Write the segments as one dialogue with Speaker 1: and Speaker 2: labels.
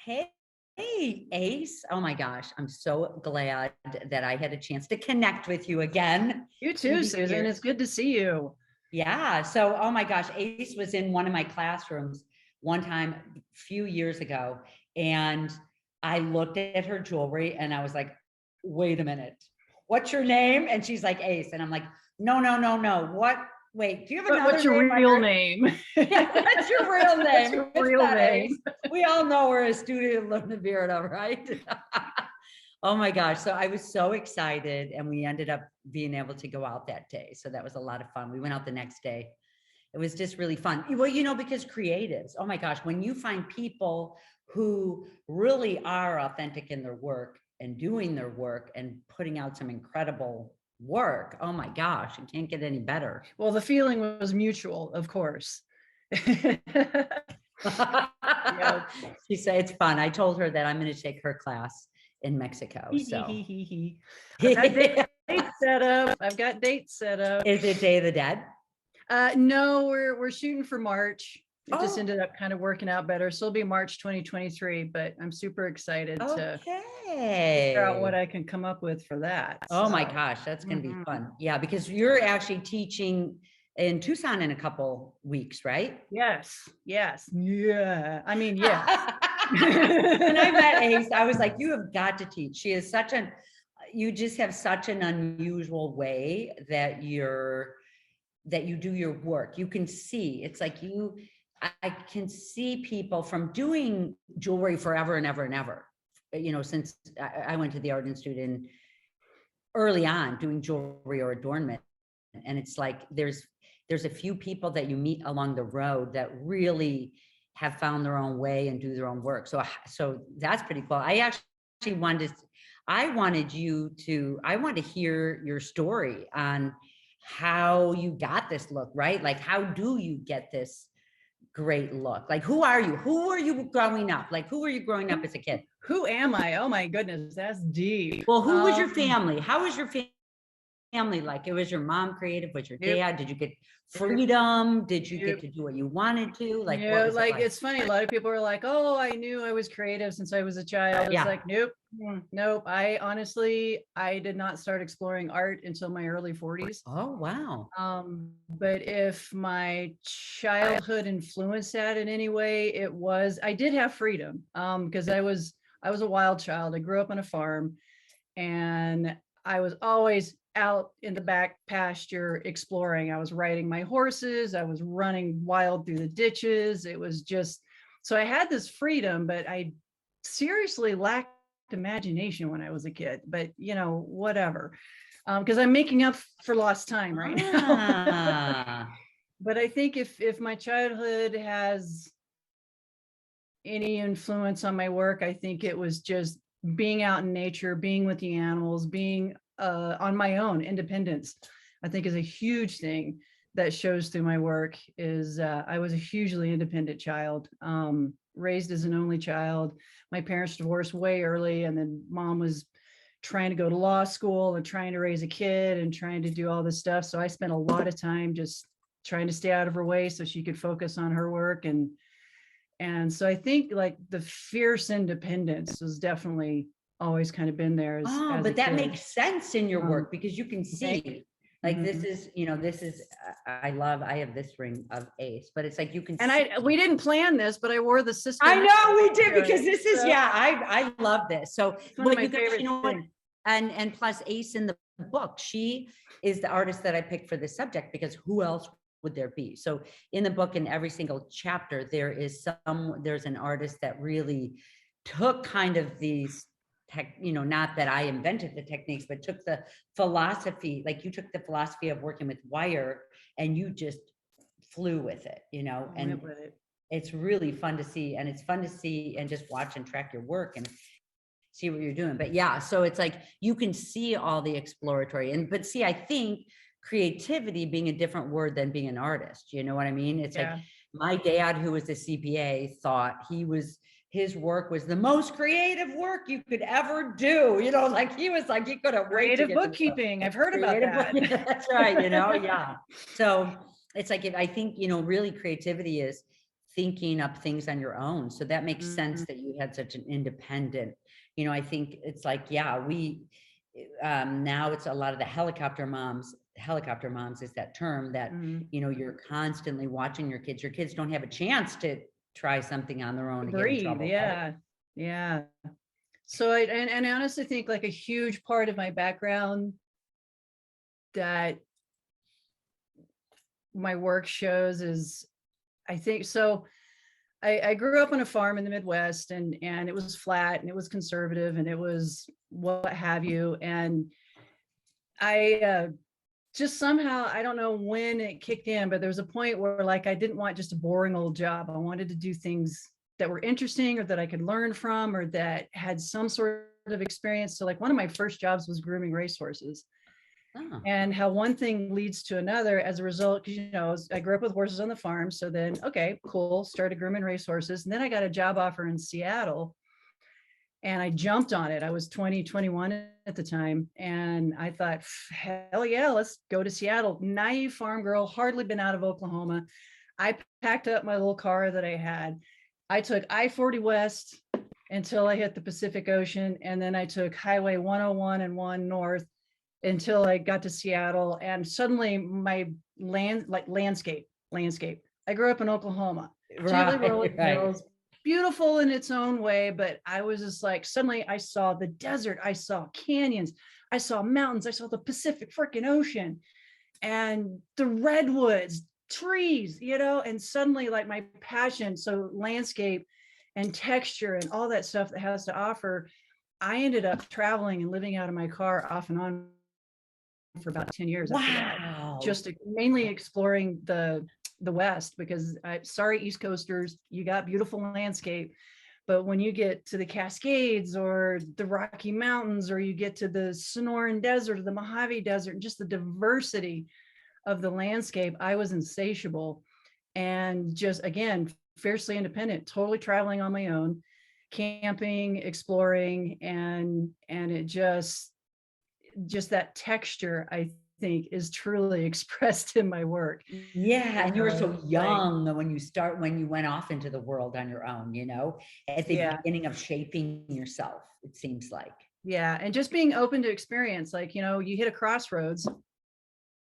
Speaker 1: Hey, Ace. Oh my gosh, I'm so glad that I had a chance to connect with you again
Speaker 2: You
Speaker 1: through
Speaker 2: too,
Speaker 1: the
Speaker 2: Susan.
Speaker 1: years.
Speaker 2: It's good to see you.
Speaker 1: Yeah. So, oh my gosh, Ace was in one of my classrooms one time a few years ago, and I looked at her jewelry and I was like, wait a minute, what's your name? And she's like, Ace. And I'm like, no, no, no, no. What? Wait, do you have
Speaker 2: But
Speaker 1: another
Speaker 2: what's your
Speaker 1: name
Speaker 2: real
Speaker 1: under?
Speaker 2: name?
Speaker 1: Yeah, what's your real
Speaker 2: What's
Speaker 1: name?
Speaker 2: your
Speaker 1: It's
Speaker 2: real
Speaker 1: not Ace.
Speaker 2: name?
Speaker 1: We all know we're a student of Lavirna, right? Oh my gosh. So I was so excited, and we ended up being able to go out that day. So that was a lot of fun. We went out the next day. It was just really fun. Well, because creatives, oh my gosh, when you find people who really are authentic in their work and doing their work and putting out some incredible work, oh my gosh, it can't get any better.
Speaker 2: Well, the feeling was mutual, of course. Yeah.
Speaker 1: She said it's fun. I told her that I'm going to take her class in Mexico. So
Speaker 2: I've got
Speaker 1: is
Speaker 2: dates set up. I've got dates set up.
Speaker 1: it Day of the Dead?
Speaker 2: No, we're shooting for March. It just
Speaker 1: Oh,
Speaker 2: ended up kind of working out better. So it'll be March 2023, but I'm super excited to figure out what
Speaker 1: okay.
Speaker 2: I can come up with for that.
Speaker 1: Oh my
Speaker 2: So,
Speaker 1: gosh, that's going to be
Speaker 2: mhm.
Speaker 1: fun. Yeah, because you're actually teaching in Tucson in a couple weeks, right?
Speaker 2: Yes, yes, yeah. I mean, yes.
Speaker 1: When I met Ace, I was like, you have got to teach. You just have such an unusual way that you do your work. You can see, it's like I can see people from doing jewelry forever and ever and ever, since I went to the Art Institute in early on doing jewelry or adornment. And it's like, there's a few people that you meet along the road that really have found their own way and do their own work. So that's pretty cool. Actually I wanted to hear your story on how you got this look, right? Like, how do you get this great look? Like, who are you? Who are you growing up? Like, who were you growing up as a kid?
Speaker 2: Who am I? Oh my goodness, that's deep.
Speaker 1: Well, who was your family? How was your family like? It was your mom creative? Was your
Speaker 2: Nope,
Speaker 1: dad? Did you get
Speaker 2: nope,
Speaker 1: freedom? Did you get
Speaker 2: nope.
Speaker 1: to do what you wanted to? Like,
Speaker 2: You
Speaker 1: what
Speaker 2: know,
Speaker 1: was it
Speaker 2: like
Speaker 1: like?
Speaker 2: it's funny. A lot of people are like, "Oh, I knew I was creative since I was a child." It's
Speaker 1: Yeah.
Speaker 2: like, nope, nope. I honestly, I did not start exploring art until my early 40s.
Speaker 1: Oh, wow.
Speaker 2: But if my childhood influenced that in any way, it was I did have freedom. Because I was a wild child. I grew up on a farm, and I was always out in the back pasture exploring. I was riding my horses, I was running wild through the ditches. It was just so I had this freedom, but I seriously lacked imagination when I was a kid. But whatever. Because I'm making up for lost time right now.
Speaker 1: Ah,
Speaker 2: But I think if my childhood has any influence on my work, I think it was just being out in nature, being with the animals, being on my own. Independence, I think, is a huge thing that shows through my work. Is I was a hugely independent child, raised as an only child. My parents divorced way early, and then mom was trying to go to law school and trying to raise a kid and trying to do all this stuff. So I spent a lot of time just trying to stay out of her way so she could focus on her work. And so I think like the fierce independence has definitely always kind of been there
Speaker 1: oh,
Speaker 2: as a
Speaker 1: but that
Speaker 2: kid.
Speaker 1: makes sense in your
Speaker 2: Um,
Speaker 1: work because you can
Speaker 2: thank
Speaker 1: see, like,
Speaker 2: mhm.
Speaker 1: I have this ring of Ace, but it's like you can
Speaker 2: And
Speaker 1: see.
Speaker 2: we didn't plan this, but I wore the
Speaker 1: I
Speaker 2: system.
Speaker 1: know we did because
Speaker 2: Right.
Speaker 1: this is,
Speaker 2: So
Speaker 1: yeah, I love this. So,
Speaker 2: it's one of
Speaker 1: well,
Speaker 2: my
Speaker 1: you guys,
Speaker 2: favorite
Speaker 1: you know what?
Speaker 2: things.
Speaker 1: And plus Ace in the book, she is the artist that I picked for this subject because who else would there be? So in the book, in every single chapter, there's an artist that really took kind of these not that I invented the techniques, but took the philosophy, like you took the philosophy of working with wire and you just flew with it,
Speaker 2: I
Speaker 1: and
Speaker 2: went with it.
Speaker 1: it's really fun to see. And it's fun to see and just watch and track your work and see what you're doing. But yeah, so it's like you can see all the exploratory but see, I think creativity being a different word than being an artist. You know what I mean? It's like
Speaker 2: Yeah.
Speaker 1: my dad, who was a CPA, thought his work was the most creative work you could ever do. Like he was like, he couldn't wait to
Speaker 2: Creative
Speaker 1: get to the
Speaker 2: bookkeeping. I've heard about
Speaker 1: creative.
Speaker 2: that.
Speaker 1: That's right. Yeah. So it's like, if I think, really creativity is thinking up things on your own. So that makes sense
Speaker 2: Mhm.
Speaker 1: that you had such an independent, I think it's like, yeah, now it's a lot of the helicopter moms is that term that,
Speaker 2: Mhm.
Speaker 1: you're constantly watching your kids. Your kids don't have a chance to try something on their own and get in
Speaker 2: Breathe.
Speaker 1: trouble, right?
Speaker 2: Yeah. Yeah. So and I honestly think like a huge part of my background that my work shows is, I think so. I grew up on a farm in the Midwest, and it was flat and it was conservative and it was what have you. And I just somehow, I don't know when it kicked in, but there was a point where like I didn't want just a boring old job. I wanted to do things that were interesting or that I could learn from or that had some sort of experience. So like one of my first jobs was grooming racehorses.
Speaker 1: Oh,
Speaker 2: And how one thing leads to another as a result, because I grew up with horses on the farm. So then, okay, cool, started grooming racehorses. And then I got a job offer in Seattle and I jumped on it. I was 20, 21 at the time. And I thought, hell yeah, let's go to Seattle. Naive farm girl, hardly been out of Oklahoma. I packed up my little car that I had. I took I-40 West until I hit the Pacific Ocean. And then I took Highway 101 and 1 North until I got to Seattle, and suddenly my landscape. I grew up in Oklahoma, gently rolling
Speaker 1: right, right.
Speaker 2: hills, beautiful in its own way, but I was just like, suddenly I saw the desert, I saw canyons, I saw mountains, I saw the Pacific freaking Ocean and the redwoods, trees, and suddenly like my passion, so landscape and texture and all that stuff that has to offer. I ended up traveling and living out of my car off and on for about 10 years after that,
Speaker 1: Wow.
Speaker 2: just mainly exploring the West, because sorry, East Coasters, you got beautiful landscape, but when you get to the Cascades or the Rocky Mountains, or you get to the Sonoran Desert or the Mojave Desert, and just the diversity of the landscape, I was insatiable. And just, again, fiercely independent, totally traveling on my own, camping, exploring, and it just that texture, I think, is truly expressed in my work.
Speaker 1: Yeah, and you were so
Speaker 2: Like,
Speaker 1: young when you went off into the world on your own, at the
Speaker 2: yeah,
Speaker 1: beginning of shaping yourself, it seems like.
Speaker 2: yeah. And just being open to experience, like, you hit a crossroads.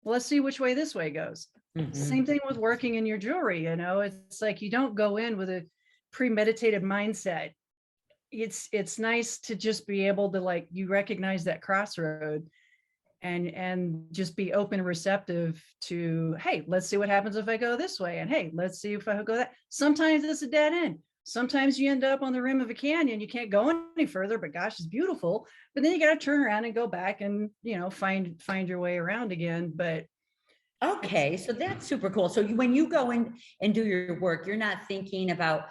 Speaker 2: Well, let's see which way this way goes. Same
Speaker 1: Mhm.
Speaker 2: thing with working in your jewelry, it's like you don't go in with a premeditated mindset. It's nice to just be able to, like, you recognize that crossroad and just be open and receptive to, hey, let's see what happens if I go this way, and hey, let's see if I go that. Sometimes it's a dead end, sometimes you end up on the rim of a canyon, you can't go any further, but gosh, it's beautiful, but then you got to turn around and go back and find your way around again. But it's,
Speaker 1: Okay, so that's super cool. So when you go in and do your work, you're not thinking about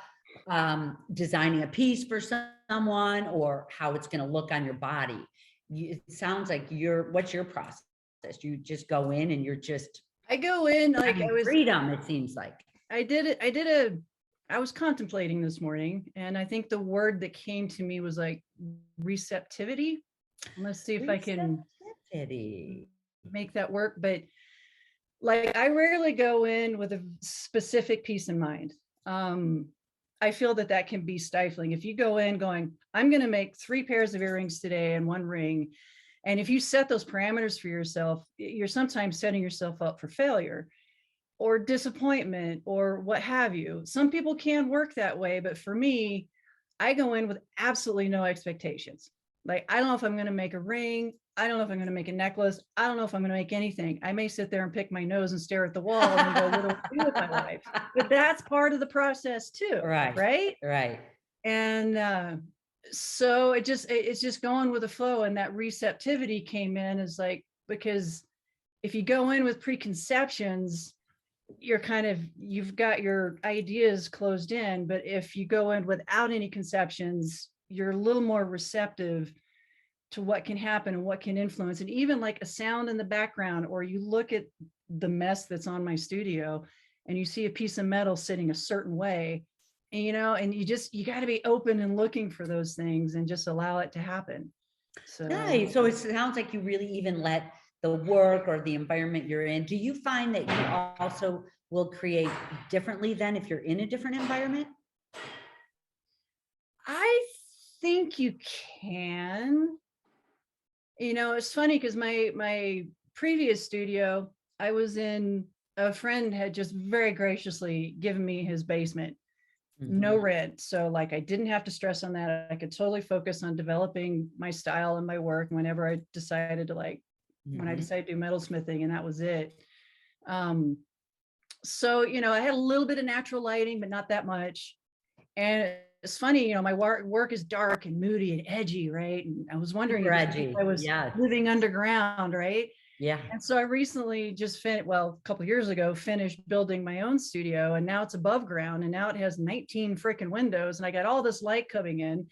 Speaker 1: designing a piece for someone or how it's going to look on your body. It sounds like what's your process? You just go in and you're just
Speaker 2: I go in like
Speaker 1: having freedom, it seems like.
Speaker 2: I was contemplating this morning, and I think the word that came to me was like receptivity. Let's see if I can
Speaker 1: Receptivity.
Speaker 2: make that work. But like, I rarely go in with a specific piece in mind. I feel that can be stifling. If you go in going, I'm going to make 3 pairs of earrings today and 1 ring. And if you set those parameters for yourself, you're sometimes setting yourself up for failure or disappointment or what have you. Some people can work that way, but for me, I go in with absolutely no expectations. Like, I don't know if I'm going to make a ring. I don't know if I'm going to make a necklace. I don't know if I'm going to make anything. I may sit there and pick my nose and stare at the wall and go, what do I do with my life? But that's part of the process too,
Speaker 1: Right,
Speaker 2: right?
Speaker 1: right.
Speaker 2: And so it's just going with the flow. And that receptivity came in is like, because if you go in with preconceptions, you've got your ideas closed in. But if you go in without any conceptions, you're a little more receptive to what can happen and what can influence. And even like a sound in the background, or you look at the mess that's on my studio and you see a piece of metal sitting a certain way, and you got to be open and looking for those things and just allow it to happen. So
Speaker 1: Nice. So it sounds like you really even let the work or the environment you're in. Do you find that you also will create differently than if you're in a different environment?
Speaker 2: I think you can. You know, it's funny because my previous studio, I was in, a friend had just very graciously given me his basement, no
Speaker 1: Mhm.
Speaker 2: rent. So like I didn't have to stress on that. I could totally focus on developing my style and my work whenever I decided to like, when I
Speaker 1: Mhm.
Speaker 2: decided to do metalsmithing, and that was it. Um, so, you know, I had a little bit of natural lighting, but not that much. And it's funny, you know, my work is dark and moody and edgy, right? And I was wondering
Speaker 1: Super
Speaker 2: if you think
Speaker 1: edgy.
Speaker 2: I was
Speaker 1: Yeah.
Speaker 2: living underground, right?
Speaker 1: Yeah.
Speaker 2: And so I recently just well, a couple of years ago, finished building my own studio, and now it's above ground, and now it has 19 freaking windows, and I got all this light coming in.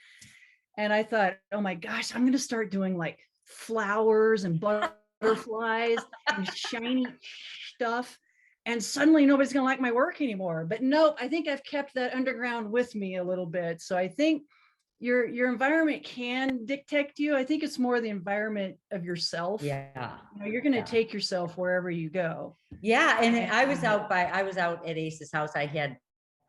Speaker 2: And I thought, oh my gosh, I'm going to start doing like flowers and butterflies and shiny stuff. And suddenly nobody's going to like my work anymore. But no, I think I've kept that underground with me a little bit. So I think your environment can dictate you. I think it's more the environment of yourself.
Speaker 1: Yeah.
Speaker 2: You know, you're going to
Speaker 1: Yeah.
Speaker 2: take yourself wherever you go.
Speaker 1: Yeah. And
Speaker 2: And
Speaker 1: I was out at Ace's house. I had,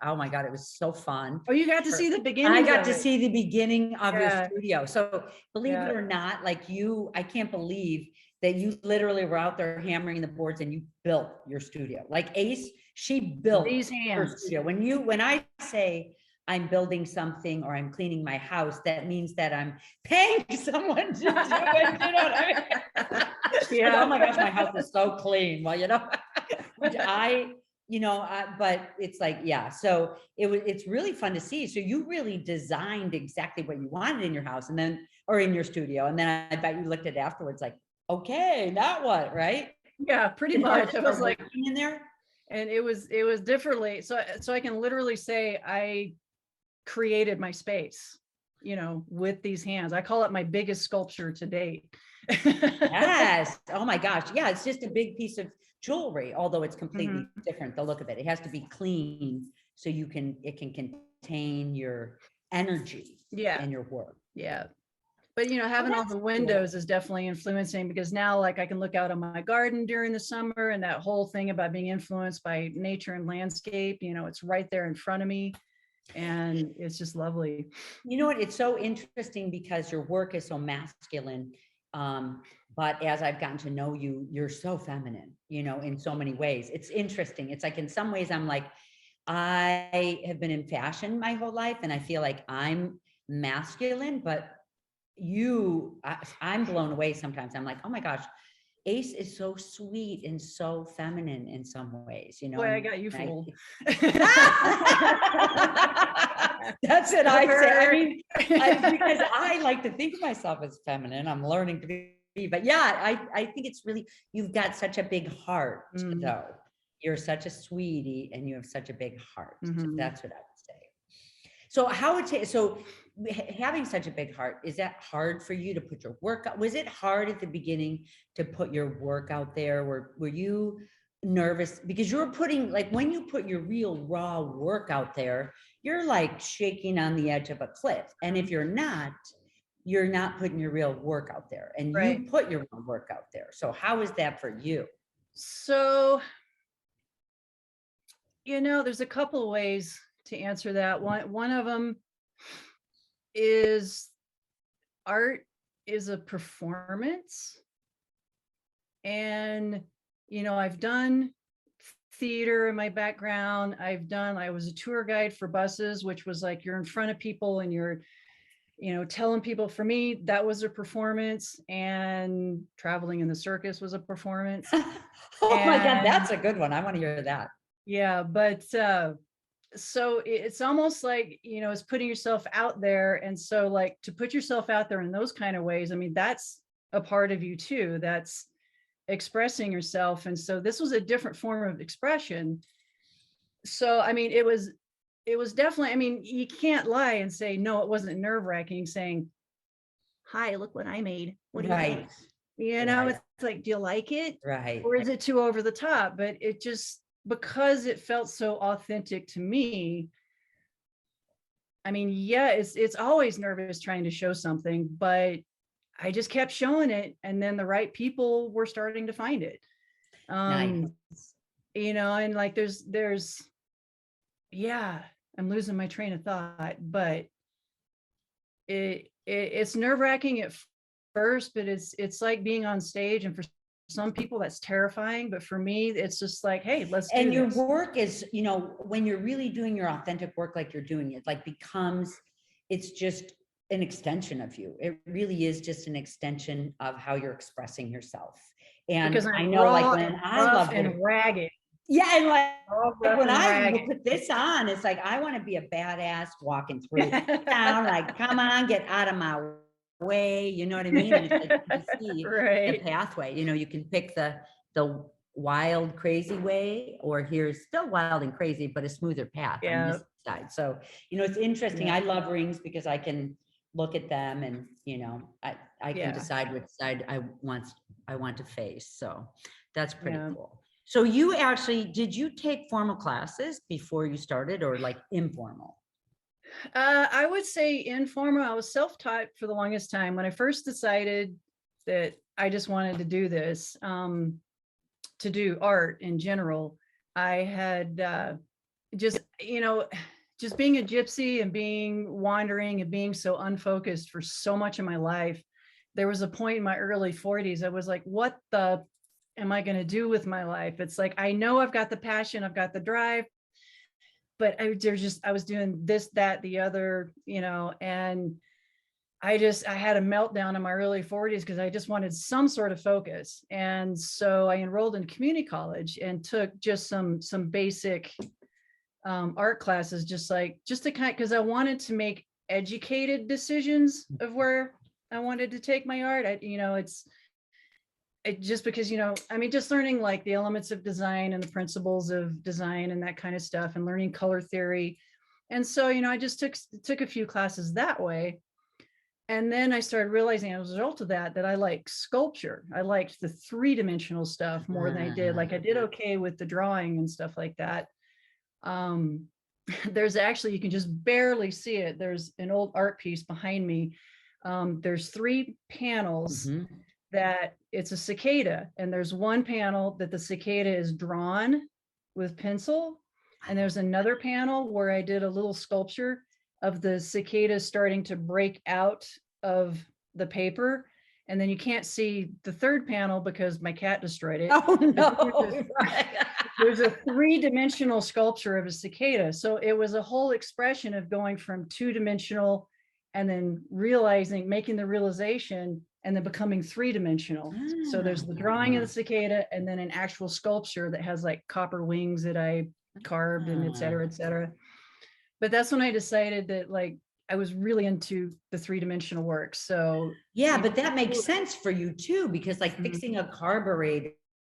Speaker 1: oh my God, it was so fun.
Speaker 2: oh, you got to see the
Speaker 1: I
Speaker 2: beginnings
Speaker 1: got
Speaker 2: of
Speaker 1: to
Speaker 2: it.
Speaker 1: see the beginning of your
Speaker 2: Yeah,
Speaker 1: studio. So believe it
Speaker 2: yeah.
Speaker 1: or not, like you, I can't believe that you literally were out there hammering the boards and you built your studio. Like Ace, she built
Speaker 2: These
Speaker 1: her
Speaker 2: hands.
Speaker 1: studio. When I say I'm building something or I'm cleaning my house, that means that I'm paying someone to do it. You know what I mean? Like, oh my gosh, my house is so clean. Well, you know, which but it's like, yeah. So it's really fun to see. So you really designed exactly what you wanted in your house or in your studio. And then I bet you looked at it afterwards like, okay, now what, right?
Speaker 2: Yeah, pretty
Speaker 1: Did art
Speaker 2: much. I was
Speaker 1: start
Speaker 2: like,
Speaker 1: working in there?
Speaker 2: and it was differently. So I can literally say I created my space, you know, with these hands. I call it my biggest sculpture to date.
Speaker 1: Yes. Oh my gosh. Yeah. It's just a big piece of jewelry, although it's completely
Speaker 2: Mhm.
Speaker 1: different. The look of it. It has to be clean so it can contain your energy
Speaker 2: Yeah,
Speaker 1: and your work.
Speaker 2: yeah. But you know,
Speaker 1: Oh,
Speaker 2: having all
Speaker 1: that's
Speaker 2: the
Speaker 1: cool.
Speaker 2: windows is definitely influencing, because now like I can look out on my garden during the summer, and that whole thing about being influenced by nature and landscape, you know, it's right there in front of me, and it's just lovely.
Speaker 1: You know what? It's so interesting because your work is so masculine. Um, but as I've gotten to know you, you're so feminine, you know, in so many ways. It's interesting. It's like in some ways I'm like, I have been in fashion my whole life and I feel like I'm masculine, but I'm blown away sometimes. I'm like, oh my gosh, Ace is so sweet and so feminine in some ways, you know,
Speaker 2: Boy, I
Speaker 1: and
Speaker 2: got you fooled.
Speaker 1: that's what I say. I mean, because
Speaker 2: Hurt.
Speaker 1: I like to think of myself as feminine. I'm learning to be, but yeah, I think it's really, you've got such a big heart
Speaker 2: Mm,
Speaker 1: though. You're such a sweetie and you have such a big heart.
Speaker 2: mhm.
Speaker 1: That's what I would say. So how would you, so having such a big heart, is that hard for you to put your work out? Was it hard at the beginning to put your work out there? Were you nervous? Because you're putting, like when you put your real raw work out there, you're like shaking on the edge of a cliff. And if you're not putting your real work out there and
Speaker 2: Right.
Speaker 1: you put your real work out there. So how is that for you?
Speaker 2: So, you know, there's a couple of ways to answer that. One of them is art is a performance. And, you know, I've done theater in my background. I was a tour guide for buses, which was like you're in front of people and you're, you know, telling people. For me, that was a performance, and traveling in the circus was a performance.
Speaker 1: Oh my God,
Speaker 2: And
Speaker 1: that's a good one. I want to hear that.
Speaker 2: yeah, but so it's almost like, you know, it's putting yourself out there. And so like to put yourself out there in those kind of ways, I mean, that's a part of you too. That's expressing yourself. And so this was a different form of expression. So I mean, it was definitely, I mean, you can't lie and say no, it wasn't nerve-wracking saying, hi, look what I made, what do you think?
Speaker 1: Right.
Speaker 2: You know,
Speaker 1: Right.
Speaker 2: it's like, do you like it,
Speaker 1: Right.
Speaker 2: or is it too over the top? But it just, because it felt so authentic to me. I mean, yeah, it's always nervous trying to show something, but I just kept showing it, and then the right people were starting to find it.
Speaker 1: Nice.
Speaker 2: Um, and like yeah, I'm losing my train of thought, but it's nerve-wracking at first, but it's like being on stage, and for some people that's terrifying, but for me it's just like, hey, let's do
Speaker 1: And your
Speaker 2: this.
Speaker 1: work is, when you're really doing your authentic work, like you're doing it, like becomes, it's just an extension of you. It really is just an extension of how you're expressing yourself. And
Speaker 2: Because
Speaker 1: I
Speaker 2: I'm
Speaker 1: know, like
Speaker 2: raw
Speaker 1: when
Speaker 2: and
Speaker 1: I
Speaker 2: rough
Speaker 1: love
Speaker 2: and
Speaker 1: it,
Speaker 2: ragged.
Speaker 1: yeah, and
Speaker 2: All
Speaker 1: like
Speaker 2: rough
Speaker 1: when
Speaker 2: and
Speaker 1: I
Speaker 2: ragged.
Speaker 1: put this on, it's like I want to be a badass walking through town. Like, come on, get out of my way. You know what I mean? And it's like you see the
Speaker 2: Right.
Speaker 1: pathway. You can pick the wild, crazy way, or here's still wild and crazy, but a smoother path on
Speaker 2: Yeah.
Speaker 1: this side. So it's interesting.
Speaker 2: Yeah.
Speaker 1: I love rings because I can look at them and I can
Speaker 2: Yeah.
Speaker 1: decide which side I want to face. So that's pretty
Speaker 2: Yeah.
Speaker 1: cool. So did you take formal classes before you started, or like informal?
Speaker 2: I would say informal. I was self-taught for the longest time. When I first decided that I just wanted to do this, to do art in general, I had just, just being a gypsy and being wandering and being so unfocused for so much of my life. There was a point in my early 40s, I was like, what the am I going to do with my life? It's like, I know I've got the passion, I've got the drive, but I was doing this, that, the other, and I had a meltdown in my early 40s because I just wanted some sort of focus. And so I enrolled in community college and took just some basic art classes, just to because I wanted to make educated decisions of where I wanted to take my art. Just because, just learning like the elements of design and the principles of design and that kind of stuff, and learning color theory. And so, I just took a few classes that way. And then I started realizing as a result of that I like sculpture. I liked the 3-dimensional stuff more than I did. Like I did okay with the drawing and stuff like that. There's actually, you can just barely see it. There's an old art piece behind me. There's 3 panels that it's a cicada, and there's one panel that the cicada is drawn with pencil, and there's another panel where I did a little sculpture of the cicada starting to break out of the paper, and then you can't see the 3rd panel because my cat destroyed it.
Speaker 1: Oh no.
Speaker 2: There's a 3-dimensional sculpture of a cicada. So it was a whole expression of going from 2-dimensional and then making the realization and then becoming 3-dimensional. So there's the drawing of the cicada and then an actual sculpture that has like copper wings that I carved and et cetera, et cetera. But that's when I decided that like I was really into the 3-dimensional work. So
Speaker 1: yeah, but that makes sense for you too, because like fixing a carburetor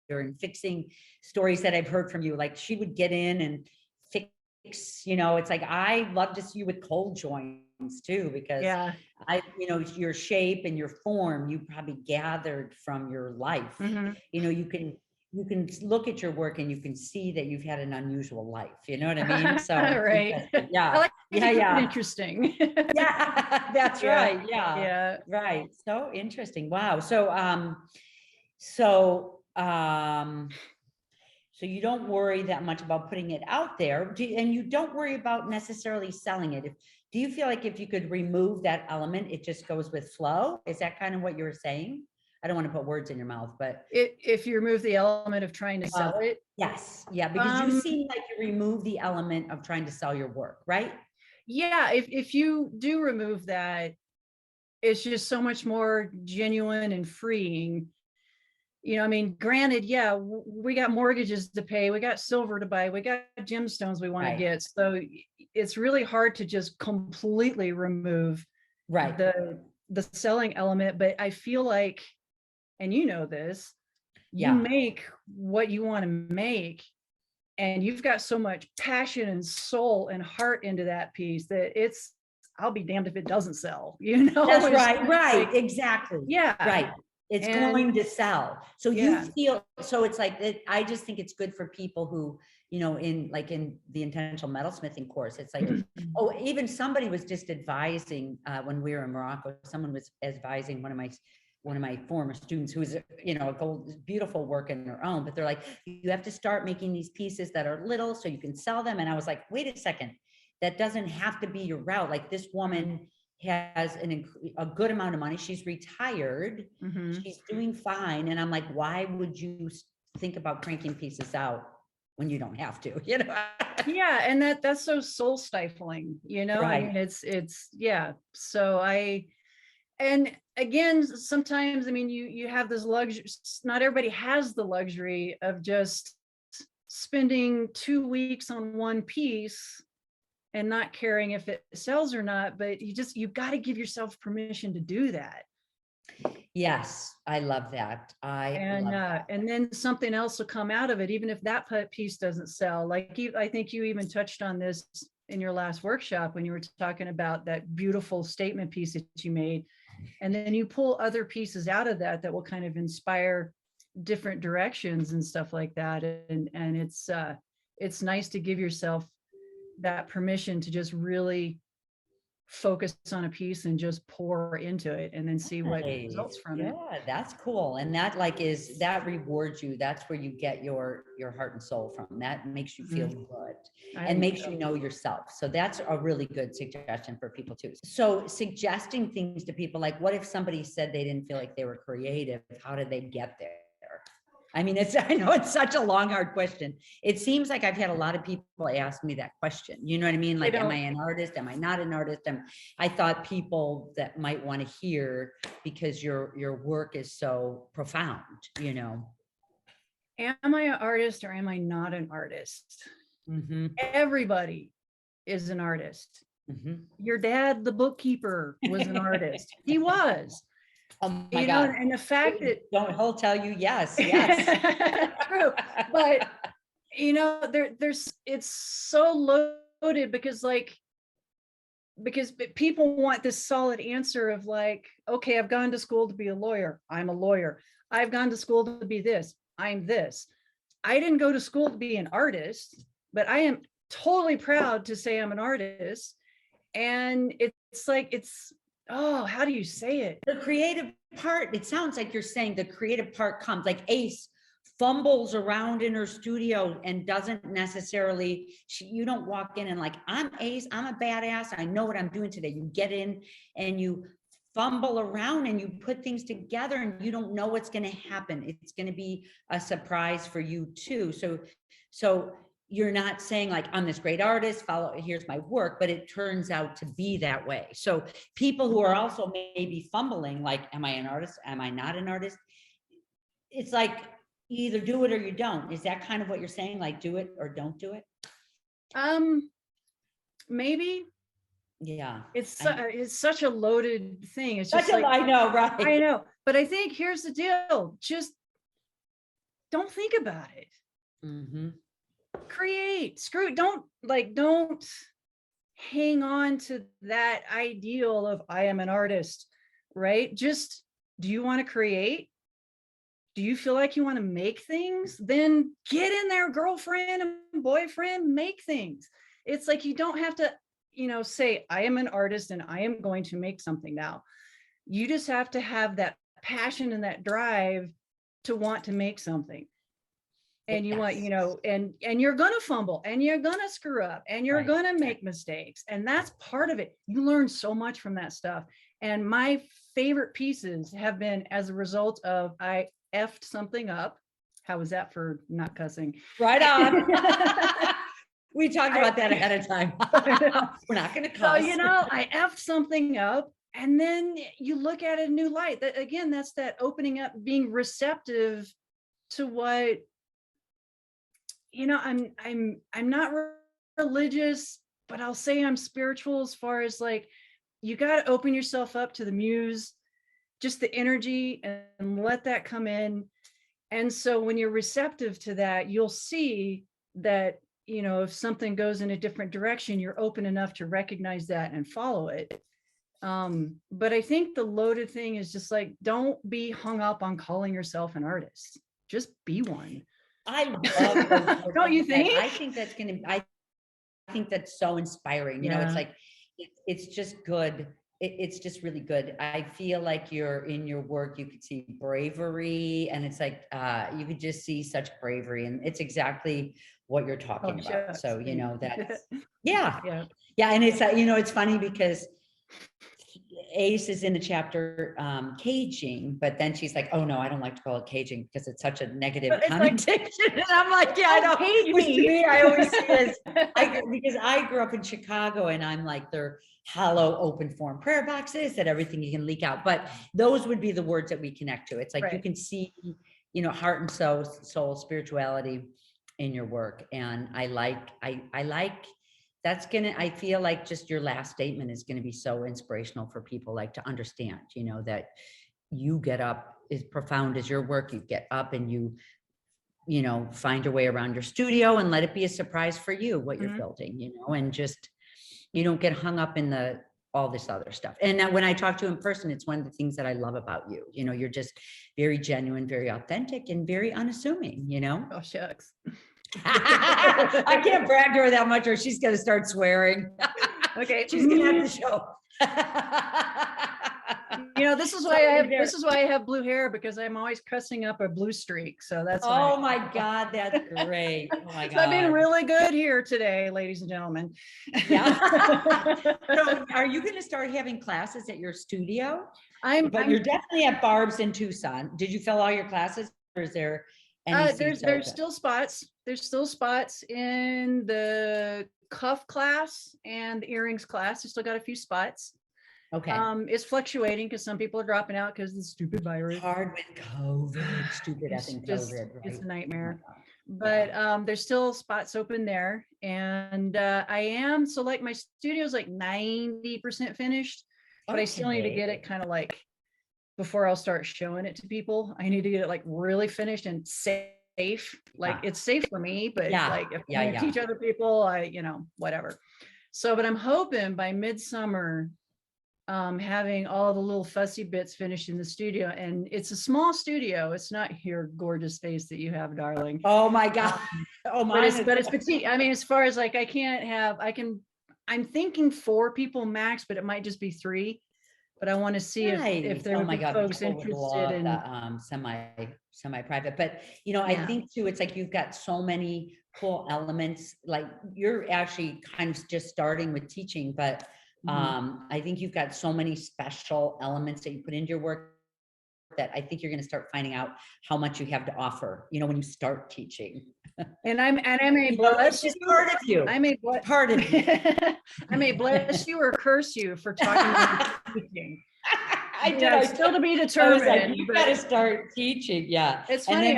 Speaker 1: and fixing stories that I've heard from you, like she would get in and fix, it's like, I love to see you with cold joints too, because your shape and your form, you probably gathered from your life. You can look at your work and you can see that you've had an unusual life. You know what I mean? So
Speaker 2: right.
Speaker 1: yeah.
Speaker 2: I like to keep it interesting.
Speaker 1: Yeah, that's right. Yeah.
Speaker 2: Yeah.
Speaker 1: Right. So interesting. Wow. So you don't worry that much about putting it out there, and you don't worry about necessarily selling it. Do you feel like if you could remove that element, it just goes with flow? Is that kind of what you were saying? I don't want to put words in your mouth, but
Speaker 2: if you remove the element of trying to sell it.
Speaker 1: Yes. Yeah. Because you seem like you remove the element of trying to sell your work, right?
Speaker 2: Yeah. If you do remove that, it's just so much more genuine and freeing. Granted, yeah, we got mortgages to pay, we got silver to buy, we got gemstones we want to get. So it's really hard to just completely remove the selling element. But I feel like, and this, you make what you want to make, and you've got so much passion and soul and heart into that piece that I'll be damned if it doesn't sell,
Speaker 1: That's right. Right. Like, exactly.
Speaker 2: Yeah.
Speaker 1: Right. It's going to sell. So you feel, so it's like, I just think it's good for people who, in the Intentional Metalsmithing course, it's like, even somebody was just advising when we were in Morocco, someone was advising one of my one of my former students who's, you know, a gold, beautiful work in her own, but they're like, you have to start making these pieces that are little so you can sell them. And I was like, wait a second, that doesn't have to be your route. Like this woman has a good amount of money. She's retired. She's doing fine. And I'm like, why would you think about cranking pieces out when you don't have to, you know?
Speaker 2: Yeah. And that's so soul stifling, you know, I
Speaker 1: Right.
Speaker 2: mean, it's, yeah. So and again, sometimes, I mean, you have this luxury, not everybody has the luxury of just spending 2 weeks on one piece and not caring if it sells or not, but you've got to give yourself permission to do that.
Speaker 1: Yes, I love that.
Speaker 2: And then something else will come out of it, even if that piece doesn't sell. Like I think you even touched on this in your last workshop when you were talking about that beautiful statement piece that you made. And then you pull other pieces out of that will kind of inspire different directions and stuff like that. And it's nice to give yourself that permission to just really focus on a piece and just pour into it and then see what results from it.
Speaker 1: Yeah, that's cool. And that that rewards you. That's where you get your heart and soul from. That makes you feel good and makes you know yourself. So that's a really good suggestion for people too. So suggesting things to people, like what if somebody said they didn't feel like they were creative? How did they get there? I mean, I know it's such a long, hard question. It seems like I've had a lot of people ask me that question. You know what I mean? Like, am I an artist? Am I not an artist? I thought people that might want to hear, because your work is so profound, you know.
Speaker 2: Am I an artist or am I not an artist? Everybody is an artist. Your dad, the bookkeeper, was an artist. He was.
Speaker 1: Oh my God.
Speaker 2: And the fact that
Speaker 1: he'll tell you yes.
Speaker 2: True. But you know, it's so loaded because people want this solid answer of like, okay, I've gone to school to be a lawyer. I'm a lawyer. I've gone to school to be this. I'm this. I didn't go to school to be an artist, but I am totally proud to say I'm an artist. And it's like, oh, how do you say it?
Speaker 1: The creative part, it sounds like you're saying the creative part comes, like Ace fumbles around in her studio and doesn't necessarily, you don't walk in and like, I'm Ace, I'm a badass, I know what I'm doing today. You get in and you fumble around and you put things together and you don't know what's going to happen. It's going to be a surprise for you too. So you're not saying like, I'm this great artist, here's my work, but it turns out to be that way. So people who are also maybe fumbling, like, am I an artist? Am I not an artist? It's like, you either do it or you don't. Is that kind of what you're saying? Like, do it or don't do it?
Speaker 2: Maybe.
Speaker 1: Yeah.
Speaker 2: It's such a loaded thing. It's just
Speaker 1: I know, right?
Speaker 2: I know. But I think here's the deal. Just don't think about it. Create, don't hang on to that ideal of I am an artist, right? Just, do you want to create? Do you feel like you want to make things? Then get in there, girlfriend and boyfriend, make things. It's like, you don't have to, say I am an artist and I am going to make something now. You just have to have that passion and that drive to want to make something. And you want, and you're going to fumble and you're going to screw up and you're going to make mistakes. And that's part of it. You learn so much from that stuff. And my favorite pieces have been as a result of, I effed something up. How was that for not cussing?
Speaker 1: Right on. We talked about that ahead of time. We're not going to cuss.
Speaker 2: So, I effed something up. And then you look at it in a new light. That, again, that's that opening up, being receptive to what, I'm not religious, but I'll say I'm spiritual as far as like, you got to open yourself up to the muse, just the energy, and let that come in. And so when you're receptive to that, you'll see that, if something goes in a different direction, you're open enough to recognize that and follow it. But I think the loaded thing is just like, don't be hung up on calling yourself an artist. Just be one.
Speaker 1: I love those.
Speaker 2: Don't you think?
Speaker 1: I think I think that's so inspiring. It's like, it's just good. it's just really good. I feel like you're in your work, you could see bravery, and it's like, you could just see such bravery, and it's exactly what you're talking about.
Speaker 2: shucks,
Speaker 1: So, you know,
Speaker 2: thanks.
Speaker 1: that's, yeah.
Speaker 2: Yeah.
Speaker 1: Yeah. And it's, you know, it's funny because Ace is in the chapter caging, but then she's like, oh no, I don't like to call it caging because it's such a negative
Speaker 2: It's like,
Speaker 1: connotation. And I'm like, yeah, I know.
Speaker 2: cage
Speaker 1: Which to
Speaker 2: me.
Speaker 1: me, I always see as, because I grew up in Chicago, and I'm like, they're hollow open form prayer boxes that everything you can leak out. But those would be the words that we connect to. It's like, you
Speaker 2: Right.
Speaker 1: can see, you know, heart and soul spirituality in your work. And I like, that's gonna, I feel like just your last statement is gonna be so inspirational for people, like to understand, you know, that you get up, as profound as your work, you get up and you know, find your way around your studio and let it be a surprise for you, what you're building, you know, and just, you don't get hung up in all this other stuff. And now when I talk to you in person, it's one of the things that I love about you. You know, you're just very genuine, very authentic, and very unassuming, you know?
Speaker 2: Oh, shucks.
Speaker 1: I can't brag to her that much or she's going to start swearing.
Speaker 2: Okay.
Speaker 1: She's going to have to show.
Speaker 2: You know, this is why I have blue hair, because I'm always cussing up a blue streak. So that's
Speaker 1: Oh
Speaker 2: why.
Speaker 1: my God, that's great. Oh my
Speaker 2: So I've been
Speaker 1: God.
Speaker 2: really good here today, ladies and gentlemen.
Speaker 1: Yeah. So are you going to start having classes at your studio? But you're definitely at Barb's in Tucson. Did you fill all your classes, or is there any seats
Speaker 2: there's
Speaker 1: open?
Speaker 2: still spots. There's still spots in the cuff class and the earrings class. I still got a few spots.
Speaker 1: Okay.
Speaker 2: It's fluctuating because some people are dropping out because of the stupid virus.
Speaker 1: Hard with COVID, stupid
Speaker 2: It's
Speaker 1: effing
Speaker 2: just,
Speaker 1: COVID, right?
Speaker 2: it's a nightmare.
Speaker 1: Oh
Speaker 2: But there's still spots open there. And so like my studio's like 90% finished, but I still need to get it kind of like, before I'll start showing it to people, I need to get it like really finished and safe. Like it's safe for me, but like if I teach other people, you know, whatever. So, but I'm hoping by midsummer, having all the little fussy bits finished in the studio. And it's a small studio. It's not your gorgeous face that you have, darling.
Speaker 1: Oh my God. Oh my.
Speaker 2: But it's petite. I mean, as far as like, I'm thinking 4 people max, but it might just be 3. But I want to see if there would be folks interested in
Speaker 1: the semi-private. But you know, I think too, it's like you've got so many cool elements. Like you're actually kind of just starting with teaching, but I think you've got so many special elements that you put into your work that I think you're going to start finding out how much you have to offer, you know, when you start teaching.
Speaker 2: And I may bless you.
Speaker 1: Part of you.
Speaker 2: I may
Speaker 1: part of you.
Speaker 2: I may bless you or curse you for talking about teaching.
Speaker 1: I did.
Speaker 2: Still to be determined.
Speaker 1: Like, you got to start teaching. Yeah.
Speaker 2: It's funny.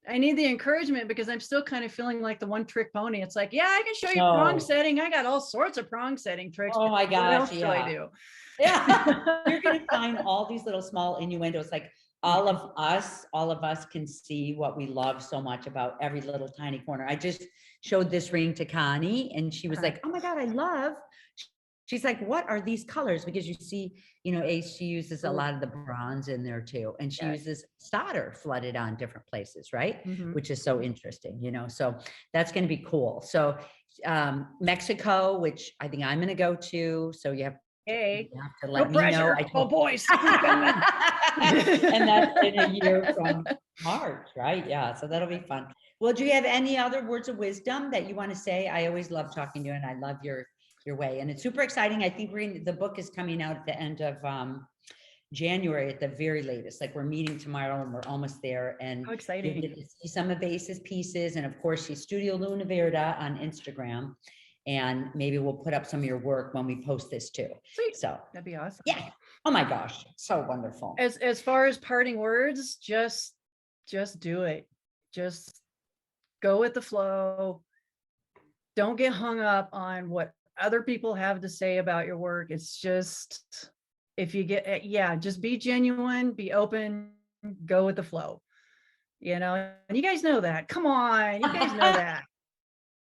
Speaker 2: I need the encouragement because I'm still kind of feeling like the one trick pony. It's like, yeah, I can show you prong setting. I got all sorts of prong setting tricks.
Speaker 1: Oh my gosh.
Speaker 2: What else do I do?
Speaker 1: Yeah. You're going to find all these little small innuendos. Like all of us can see what we love so much about every little tiny corner. I just showed this ring to Connie and she was like, oh my God, I love. She's like, what are these colors? Because you see, you know, Ace, she uses a lot of the bronze in there too. And she uses solder flooded on different places, right? Which is so interesting, you know, so that's going to be cool. So Mexico, which I think I'm going to go to. So you have to let me know.
Speaker 2: Oh, boys.
Speaker 1: And that's in a year from March, right? Yeah. So that'll be fun. Well, do you have any other words of wisdom that you want to say? I always love talking to you and I love your way. And it's super exciting. I think the book is coming out at the end of January at the very latest. Like we're meeting tomorrow and we're almost there. And
Speaker 2: how exciting.
Speaker 1: You get to see some of Ace's pieces. And of course, she's Studio Luna Verda on Instagram. And maybe we'll put up some of your work when we post this too.
Speaker 2: Sweet.
Speaker 1: So
Speaker 2: that'd be awesome.
Speaker 1: Yeah. Oh my gosh. So wonderful.
Speaker 2: As far as parting words, just do it. Just go with the flow. Don't get hung up on what other people have to say about your work. It's just, if you get, just be genuine, be open, go with the flow, you know, and you guys know that. Come on, you guys know that.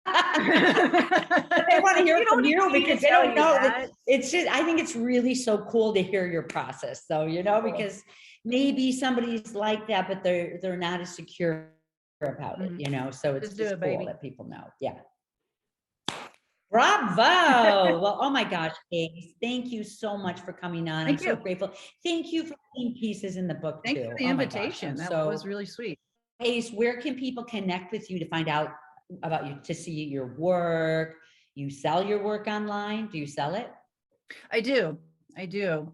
Speaker 1: They want to hear from you because they don't know that. It's just, I think it's really so cool to hear your process though, you know, because maybe somebody's like that, but they're not as secure about it, you know, so it's just cool that people know. Yeah. Bravo. Well, oh my gosh, Ace, thank you so much for coming on. I'm
Speaker 2: Thank
Speaker 1: so
Speaker 2: you.
Speaker 1: grateful. Thank you for putting pieces in the book
Speaker 2: Thanks
Speaker 1: too.
Speaker 2: for the
Speaker 1: Oh my gosh,
Speaker 2: invitation.
Speaker 1: I'm
Speaker 2: That
Speaker 1: so
Speaker 2: was really sweet.
Speaker 1: Ace, where can people connect with you to find out about you, to see your work? You sell your work online? Do you sell it?
Speaker 2: I do. I do.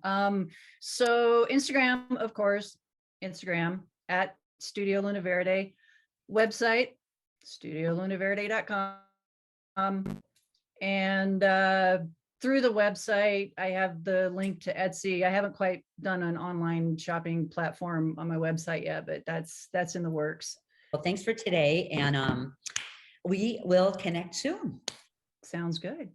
Speaker 2: So Instagram, of course, Instagram at Studio Luna Verde, website, studiolunaverde.com. And through the website, I have the link to Etsy. I haven't quite done an online shopping platform on my website yet, but that's in the works.
Speaker 1: Well, thanks for today. And we will connect soon.
Speaker 2: Sounds good.